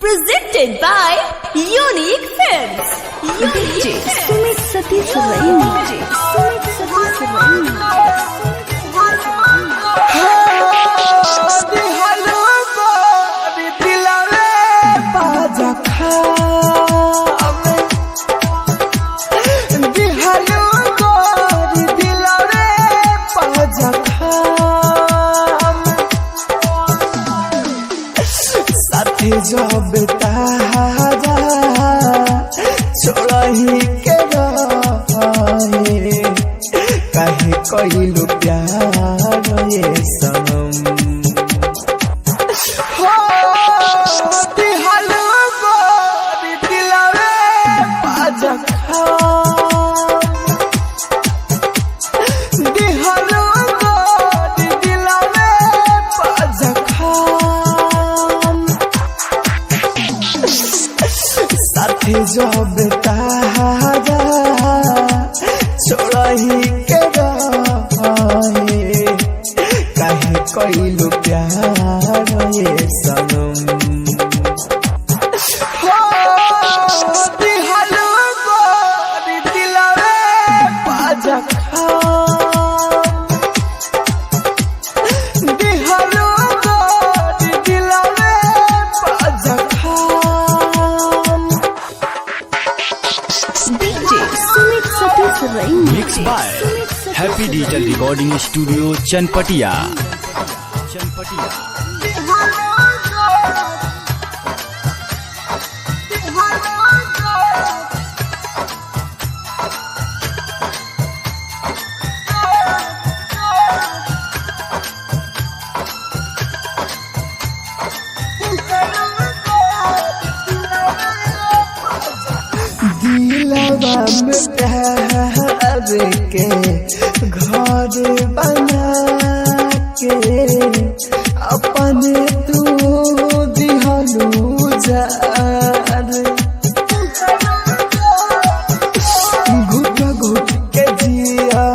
Presented by Unique Films. DJ Sumit Satish Raina. Sumit Satish Raina. जब तारा छोड़ा ही के रहे काहे कइलू प्यार ये सनम हो दिहलो गोरी दिलवे पाजखा दिहलो गोरी दिलवे पाजखा जब तारा छोड़ा ही के रहे काहे कइलू प्यार ये सनम हो दिहलो गोरी दिलवे पाजखा दिहलो गोरी दिलवे पाजखा Mixed by Happy Digital Recording Studio Chanpatia. दिलवा में प्यार के घर बना के अपने तू दिहलू जा